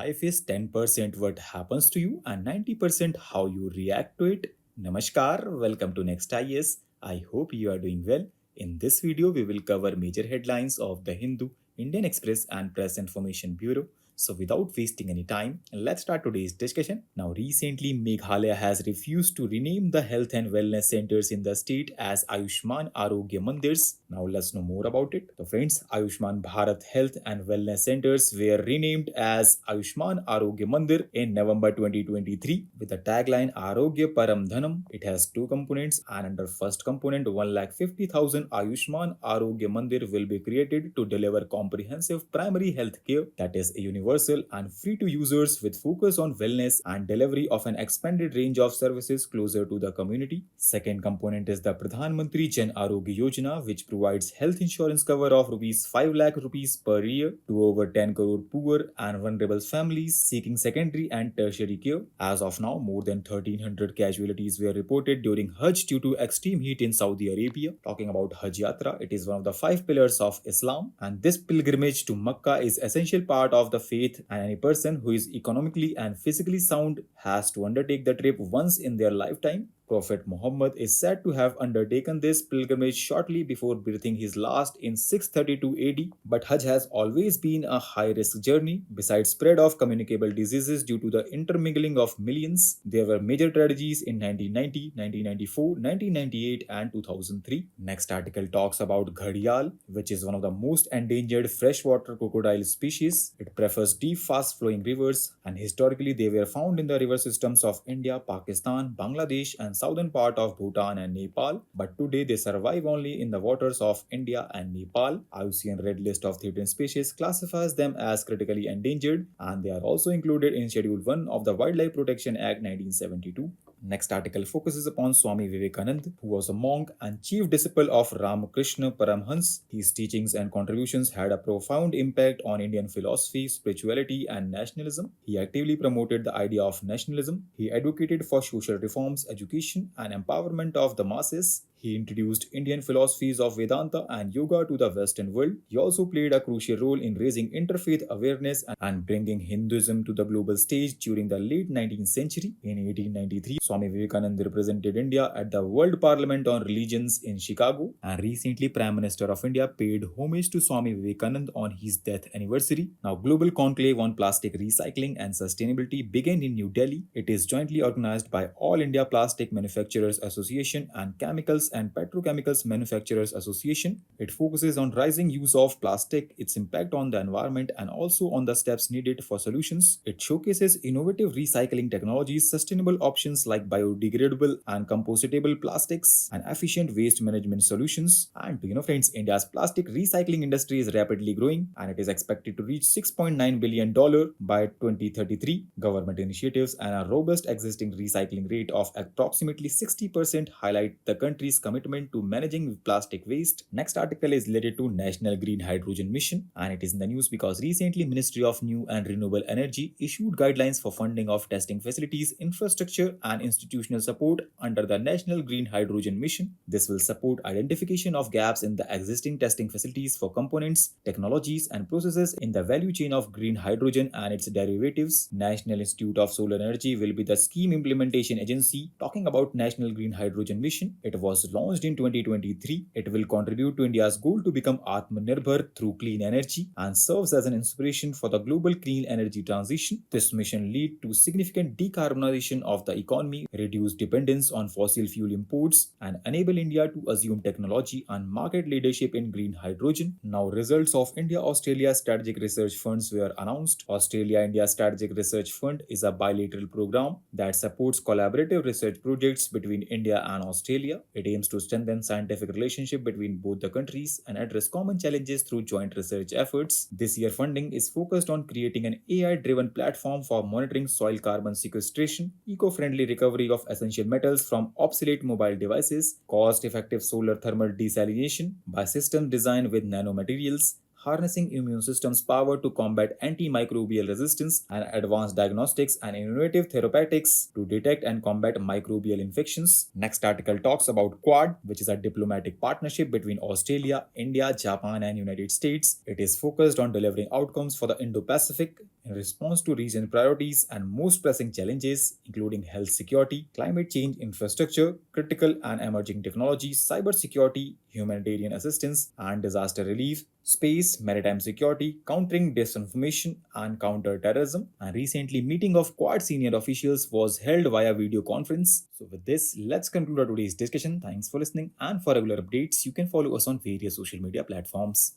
life is 10% what happens to you and 90% how you react to it. Namaskar, welcome to Next IS. I hope you are doing well. In this video, we will cover major headlines of the Hindu, Indian Express, and Press Information Bureau. So, without wasting any time, let's start today's discussion. Now, recently, Meghalaya has refused to rename the health and wellness centers in the state as Aayushman Arogya Manders. Now, let's know more about it. So, friends, Ayushman Bharat Health and Wellness Centers were renamed as Ayushman Arogya Mandir in November 2023 with the tagline Arogya Param Dhanam. It has two components, and under first component, 1,50,000 Ayushman Arogya Mandir will be created to deliver comprehensive primary health care that is universal and free to users with focus on wellness and delivery of an expanded range of services closer to the community. Second component is the Pradhan Mantri Jan Arogya Yojana, which provides health insurance cover of rupees 5 lakh rupees per year to over 10 crore poor and vulnerable families seeking secondary and tertiary care. As of now, more than 1,300 casualties were reported during Hajj due to extreme heat in Saudi Arabia. Talking about Hajj Yatra, it is one of the 5 pillars of Islam, and this pilgrimage to Makkah is essential part of the faith, and any person who is economically and physically sound has to undertake the trip once in their lifetime. Prophet Muhammad is said to have undertaken this pilgrimage shortly before breathing his last in 632 AD, but Hajj has always been a high-risk journey. Besides spread of communicable diseases due to the intermingling of millions, there were major tragedies in 1990, 1994, 1998 and 2003. Next article talks about Ghadial, which is one of the most endangered freshwater crocodile species. It prefers deep, fast-flowing rivers, and historically they were found in the river systems of India, Pakistan, Bangladesh and southern part of Bhutan and Nepal, but today they survive only in the waters of India and Nepal. IUCN Red List of threatened species classifies them as critically endangered, and they are also included in Schedule 1 of the Wildlife Protection Act 1972. Next article focuses upon Swami Venkatananda, who was a monk and chief disciple of Ramakrishna Paramhans. His teachings and contributions had a profound impact on Indian philosophy, spirituality, and nationalism. He actively promoted the idea of nationalism. He advocated for social reforms, education, and empowerment of the masses. He introduced Indian philosophies of Vedanta and yoga to the Western world. He also played a crucial role in raising interfaith awareness and bringing Hinduism to the global stage during the late 19th century. In 1893, Swami Vivekananda represented India at the World Parliament on Religions in Chicago, and recently Prime Minister of India paid homage to Swami Vivekananda on his death anniversary. Now, Global Conclave on Plastic Recycling and Sustainability began in New Delhi. It is jointly organized by All India Plastic Manufacturers Association and Chemicals and Petrochemicals Manufacturers Association. It focuses on rising use of plastic, its impact on the environment, and also on the steps needed for solutions. It showcases innovative recycling technologies, sustainable options like biodegradable and compostable plastics, and efficient waste management solutions. And friends, India's plastic recycling industry is rapidly growing, and it is expected to reach $6.9 billion by 2033. Government initiatives and a robust existing recycling rate of approximately 60% highlight the country's commitment to managing plastic waste. Next article is related to National Green Hydrogen Mission, and it is in the news because recently Ministry of New and Renewable Energy issued guidelines for funding of testing facilities, infrastructure and institutional support under the National Green Hydrogen Mission. This will support identification of gaps in the existing testing facilities for components, technologies and processes in the value chain of green hydrogen and its derivatives. National Institute of Solar Energy will be the scheme implementation agency. Talking about National Green Hydrogen Mission, it was launched in 2023. It will contribute to India's goal to become Atmanirbhar through clean energy and serves as an inspiration for the global clean energy transition. This mission lead to significant decarbonization of the economy, reduce dependence on fossil fuel imports, and enable India to assume technology and market leadership in green hydrogen. Now, results of India-Australia Strategic Research Funds were announced. Australia-India Strategic Research Fund is a bilateral program that supports collaborative research projects between India and Australia. It aims to strengthen scientific relationship between both the countries and address common challenges through joint research efforts. This year funding is focused on creating an AI-driven platform for monitoring soil carbon sequestration, eco-friendly recovery of essential metals from obsolete mobile devices, cost-effective solar thermal desalination by systems designed with nanomaterials, harnessing immune system's power to combat antimicrobial resistance, and advanced diagnostics and innovative therapeutics to detect and combat microbial infections. Next article talks about Quad, which is a diplomatic partnership between Australia, India, Japan, and United States. It is focused on delivering outcomes for the Indo-Pacific in response to regional priorities and most pressing challenges, including health security, climate change infrastructure, critical and emerging technologies, cybersecurity, humanitarian assistance, and disaster relief, space, maritime security, countering disinformation and counter-terrorism. And recently, meeting of Quad senior officials was held via video conference. So with this, let's conclude our today's discussion. Thanks for listening, and for regular updates, you can follow us on various social media platforms.